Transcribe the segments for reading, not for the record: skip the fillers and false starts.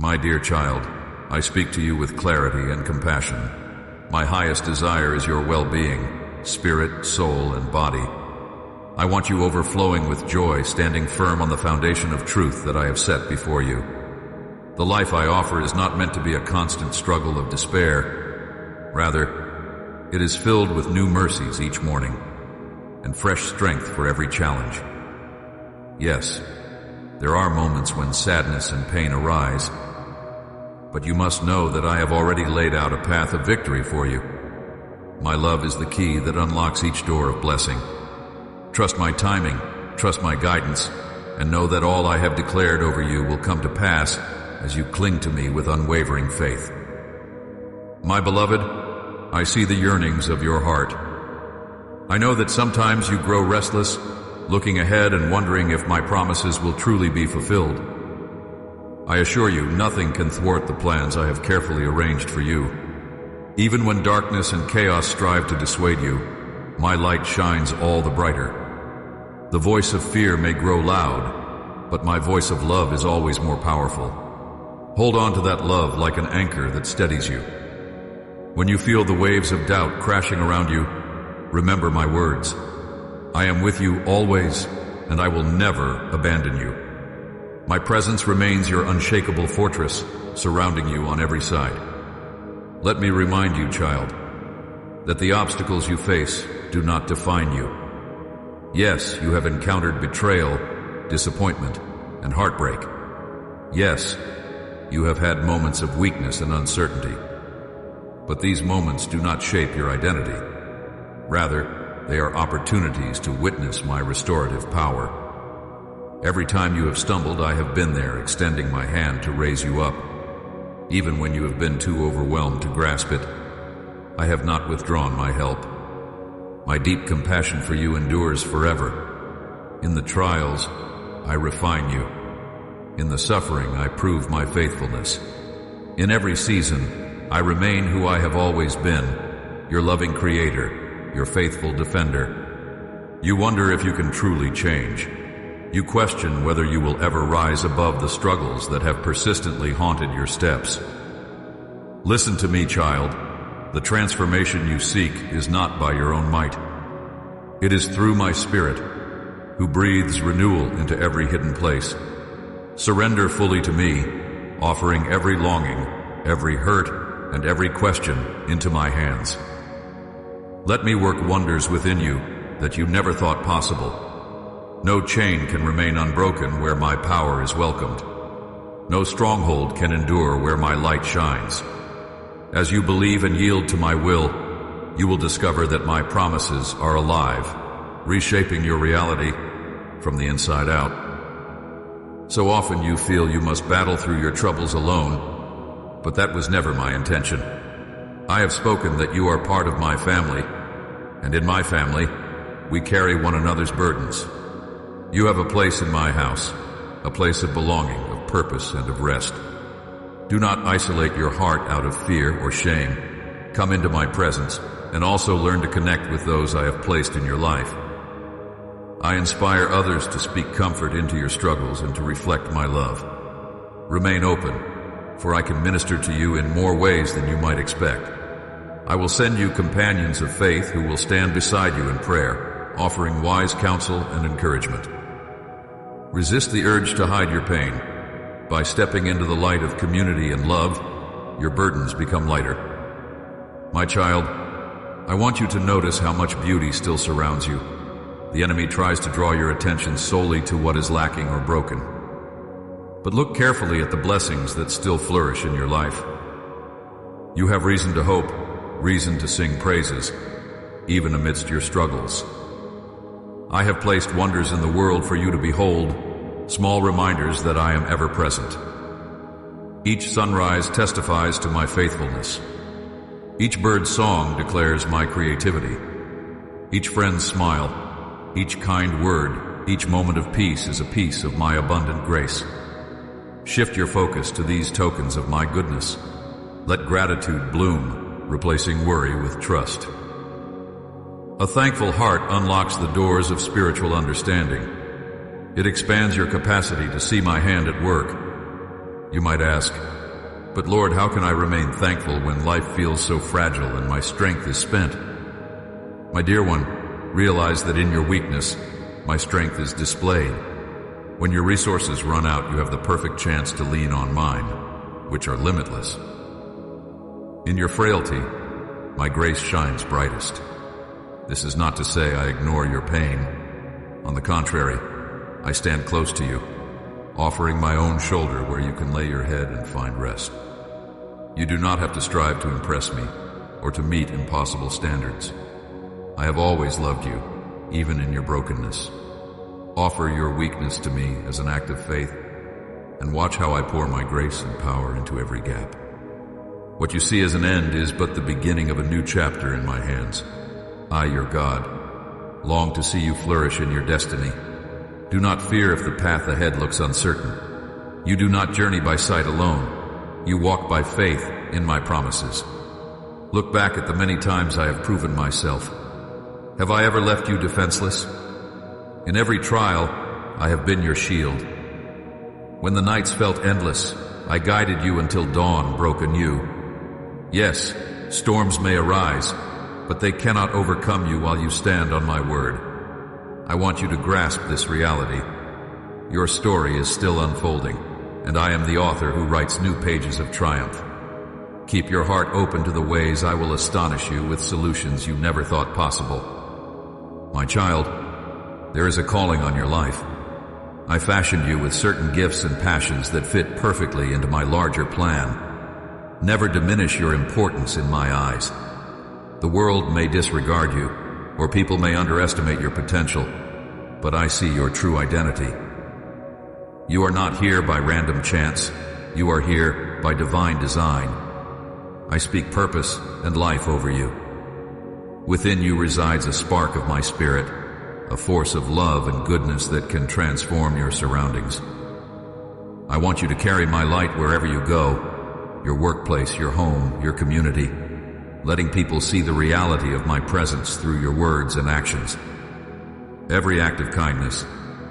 My dear child, I speak to you with clarity and compassion. My highest desire is your well-being, spirit, soul, and body. I want you overflowing with joy, standing firm on the foundation of truth that I have set before you. The life I offer is not meant to be a constant struggle of despair. Rather, it is filled with new mercies each morning and fresh strength for every challenge. Yes, there are moments when sadness and pain arise, but you must know that I have already laid out a path of victory for you. My love is the key that unlocks each door of blessing. Trust my timing, trust my guidance, and know that all I have declared over you will come to pass as you cling to me with unwavering faith. My beloved, I see the yearnings of your heart. I know that sometimes you grow restless, looking ahead and wondering if my promises will truly be fulfilled. I assure you, nothing can thwart the plans I have carefully arranged for you. Even when darkness and chaos strive to dissuade you, my light shines all the brighter. The voice of fear may grow loud, but my voice of love is always more powerful. Hold on to that love like an anchor that steadies you. When you feel the waves of doubt crashing around you, remember my words. I am with you always, and I will never abandon you. My presence remains your unshakable fortress, surrounding you on every side. Let me remind you, child, that the obstacles you face do not define you. Yes, you have encountered betrayal, disappointment, and heartbreak. Yes, you have had moments of weakness and uncertainty. But these moments do not shape your identity. Rather, they are opportunities to witness my restorative power. Every time you have stumbled, I have been there, extending my hand to raise you up. Even when you have been too overwhelmed to grasp it, I have not withdrawn my help. My deep compassion for you endures forever. In the trials, I refine you. In the suffering, I prove my faithfulness. In every season, I remain who I have always been, your loving creator, your faithful defender. You wonder if you can truly change. You question whether you will ever rise above the struggles that have persistently haunted your steps. Listen to me, child. The transformation you seek is not by your own might. It is through my Spirit, who breathes renewal into every hidden place. Surrender fully to me, offering every longing, every hurt, and every question into my hands. Let me work wonders within you that you never thought possible. No chain can remain unbroken where my power is welcomed. No stronghold can endure where my light shines. As you believe and yield to my will, you will discover that my promises are alive, reshaping your reality from the inside out. So often you feel you must battle through your troubles alone, but that was never my intention. I have spoken that you are part of my family, and in my family, we carry one another's burdens. You have a place in my house, a place of belonging, of purpose, and of rest. Do not isolate your heart out of fear or shame. Come into my presence, and also learn to connect with those I have placed in your life. I inspire others to speak comfort into your struggles and to reflect my love. Remain open, for I can minister to you in more ways than you might expect. I will send you companions of faith who will stand beside you in prayer, offering wise counsel and encouragement. Resist the urge to hide your pain. By stepping into the light of community and love, your burdens become lighter. My child, I want you to notice how much beauty still surrounds you. The enemy tries to draw your attention solely to what is lacking or broken. But look carefully at the blessings that still flourish in your life. You have reason to hope, reason to sing praises, even amidst your struggles. I have placed wonders in the world for you to behold, small reminders that I am ever present. Each sunrise testifies to my faithfulness. Each bird's song declares my creativity. Each friend's smile, each kind word, each moment of peace is a piece of my abundant grace. Shift your focus to these tokens of my goodness. Let gratitude bloom, replacing worry with trust. A thankful heart unlocks the doors of spiritual understanding. It expands your capacity to see my hand at work. You might ask, but Lord, how can I remain thankful when life feels so fragile and my strength is spent? My dear one, realize that in your weakness, my strength is displayed. When your resources run out, you have the perfect chance to lean on mine, which are limitless. In your frailty, my grace shines brightest. This is not to say I ignore your pain. On the contrary, I stand close to you, offering my own shoulder where you can lay your head and find rest. You do not have to strive to impress me or to meet impossible standards. I have always loved you, even in your brokenness. Offer your weakness to me as an act of faith, and watch how I pour my grace and power into every gap. What you see as an end is but the beginning of a new chapter in my hands. I, your God, long to see you flourish in your destiny. Do not fear if the path ahead looks uncertain. You do not journey by sight alone. You walk by faith in my promises. Look back at the many times I have proven myself. Have I ever left you defenseless? In every trial, I have been your shield. When the nights felt endless, I guided you until dawn broke anew. Yes, storms may arise, but they cannot overcome you while you stand on my word. I want you to grasp this reality. Your story is still unfolding, and I am the author who writes new pages of triumph. Keep your heart open to the ways I will astonish you with solutions you never thought possible. My child, there is a calling on your life. I fashioned you with certain gifts and passions that fit perfectly into my larger plan. Never diminish your importance in my eyes. The world may disregard you, or people may underestimate your potential, but I see your true identity. You are not here by random chance. You are here by divine design. I speak purpose and life over you. Within you resides a spark of my spirit, a force of love and goodness that can transform your surroundings. I want you to carry my light wherever you go, your workplace, your home, your community, letting people see the reality of my presence through your words and actions. Every act of kindness,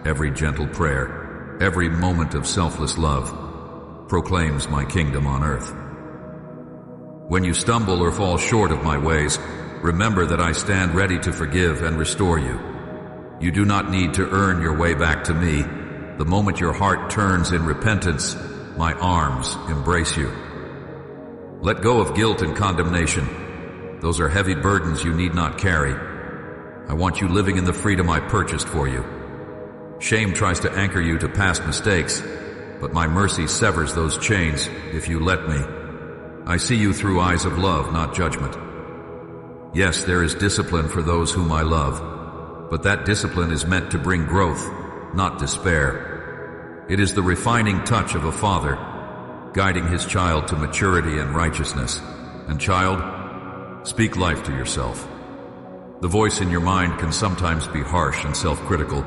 every gentle prayer, every moment of selfless love proclaims my kingdom on earth. When you stumble or fall short of my ways, remember that I stand ready to forgive and restore you. You do not need to earn your way back to me. The moment your heart turns in repentance, my arms embrace you. Let go of guilt and condemnation. Those are heavy burdens you need not carry. I want you living in the freedom I purchased for you. Shame tries to anchor you to past mistakes, but my mercy severs those chains if you let me. I see you through eyes of love, not judgment. Yes, there is discipline for those whom I love, but that discipline is meant to bring growth, not despair. It is the refining touch of a father, guiding his child to maturity and righteousness. And child, speak life to yourself. The voice in your mind can sometimes be harsh and self-critical,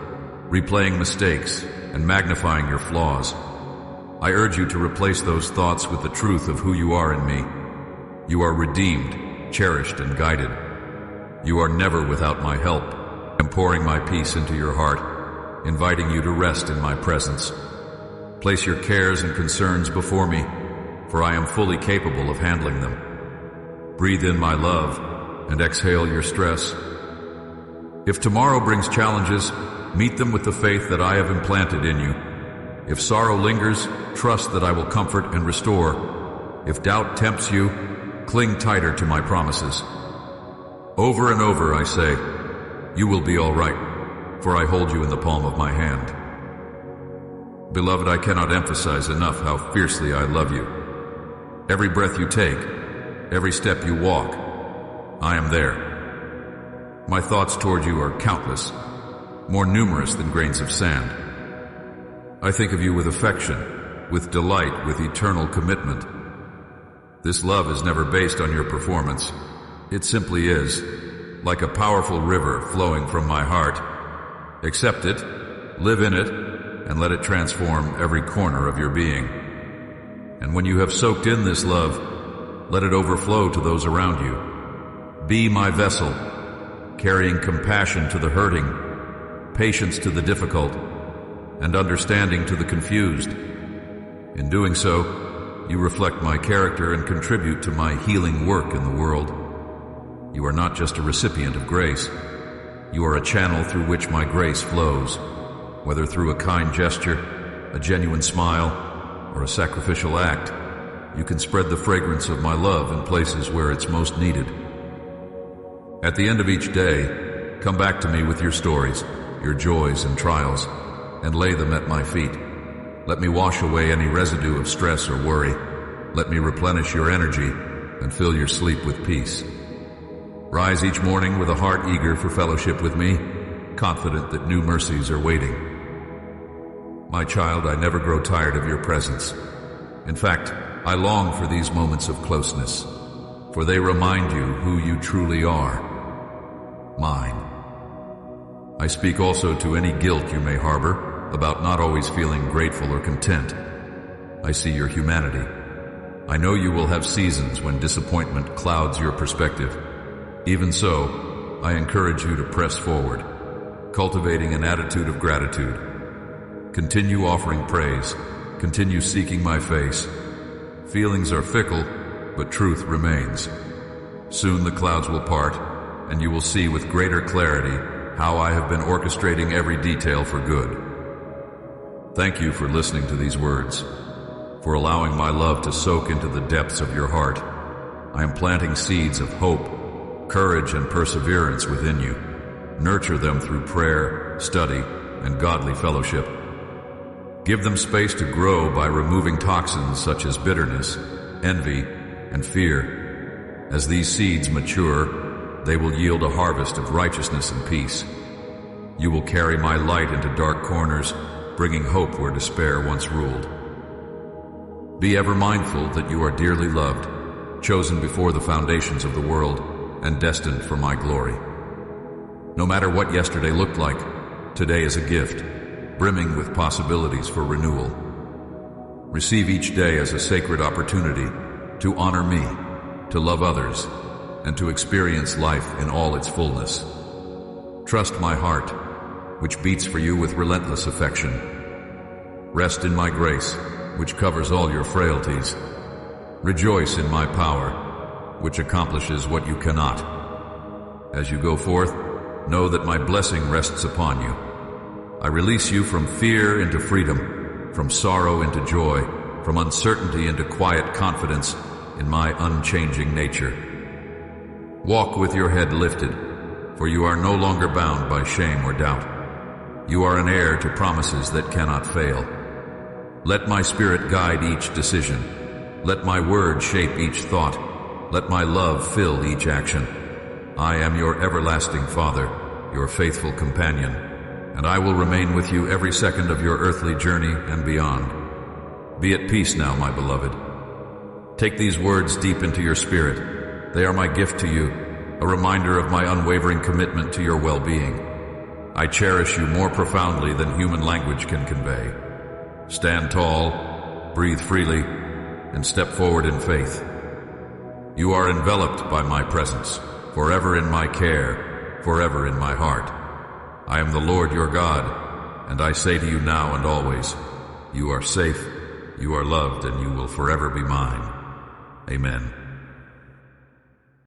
replaying mistakes and magnifying your flaws. I urge you to replace those thoughts with the truth of who you are in me. You are redeemed, cherished, and guided. You are never without my help. I'm pouring my peace into your heart, inviting you to rest in my presence. Place your cares and concerns before me, for I am fully capable of handling them. Breathe in my love and exhale your stress. If tomorrow brings challenges, meet them with the faith that I have implanted in you. If sorrow lingers, trust that I will comfort and restore. If doubt tempts you, cling tighter to my promises. Over and over I say, you will be all right, for I hold you in the palm of my hand. Beloved, I cannot emphasize enough how fiercely I love you. Every breath you take, every step you walk, I am there. My thoughts toward you are countless, more numerous than grains of sand. I think of you with affection, with delight, with eternal commitment. This love is never based on your performance. It simply is, like a powerful river flowing from my heart. Accept it, live in it, and let it transform every corner of your being. And when you have soaked in this love, let it overflow to those around you. Be my vessel, carrying compassion to the hurting, patience to the difficult, and understanding to the confused. In doing so, you reflect my character and contribute to my healing work in the world. You are not just a recipient of grace. You are a channel through which my grace flows, whether through a kind gesture, a genuine smile, or a sacrificial act. You can spread the fragrance of my love in places where it's most needed. At the end of each day, come back to me with your stories, your joys and trials, and lay them at my feet. Let me wash away any residue of stress or worry. Let me replenish your energy and fill your sleep with peace. Rise each morning with a heart eager for fellowship with me, confident that new mercies are waiting. My child, I never grow tired of your presence. In fact, I long for these moments of closeness, for they remind you who you truly are, mine. I speak also to any guilt you may harbor about not always feeling grateful or content. I see your humanity. I know you will have seasons when disappointment clouds your perspective. Even so, I encourage you to press forward, cultivating an attitude of gratitude. Continue offering praise. Continue seeking my face. Feelings are fickle, but truth remains. Soon the clouds will part, and you will see with greater clarity how I have been orchestrating every detail for good. Thank you for listening to these words, for allowing my love to soak into the depths of your heart. I am planting seeds of hope, courage, and perseverance within you. Nurture them through prayer, study, and godly fellowship. Give them space to grow by removing toxins such as bitterness, envy, and fear. As these seeds mature, they will yield a harvest of righteousness and peace. You will carry my light into dark corners, bringing hope where despair once ruled. Be ever mindful that you are dearly loved, chosen before the foundations of the world, and destined for my glory. No matter what yesterday looked like, today is a gift, brimming with possibilities for renewal. Receive each day as a sacred opportunity to honor me, to love others, and to experience life in all its fullness. Trust my heart, which beats for you with relentless affection. Rest in my grace, which covers all your frailties. Rejoice in my power, which accomplishes what you cannot. As you go forth, know that my blessing rests upon you. I release you from fear into freedom, from sorrow into joy, from uncertainty into quiet confidence in my unchanging nature. Walk with your head lifted, for you are no longer bound by shame or doubt. You are an heir to promises that cannot fail. Let my spirit guide each decision. Let my word shape each thought. Let my love fill each action. I am your everlasting Father, your faithful companion, and I will remain with you every second of your earthly journey and beyond. Be at peace now, my beloved. Take these words deep into your spirit. They are my gift to you, a reminder of my unwavering commitment to your well-being. I cherish you more profoundly than human language can convey. Stand tall, breathe freely, and step forward in faith. You are enveloped by my presence, forever in my care, forever in my heart. I am the Lord your God, and I say to you now and always, you are safe, you are loved, and you will forever be mine. Amen.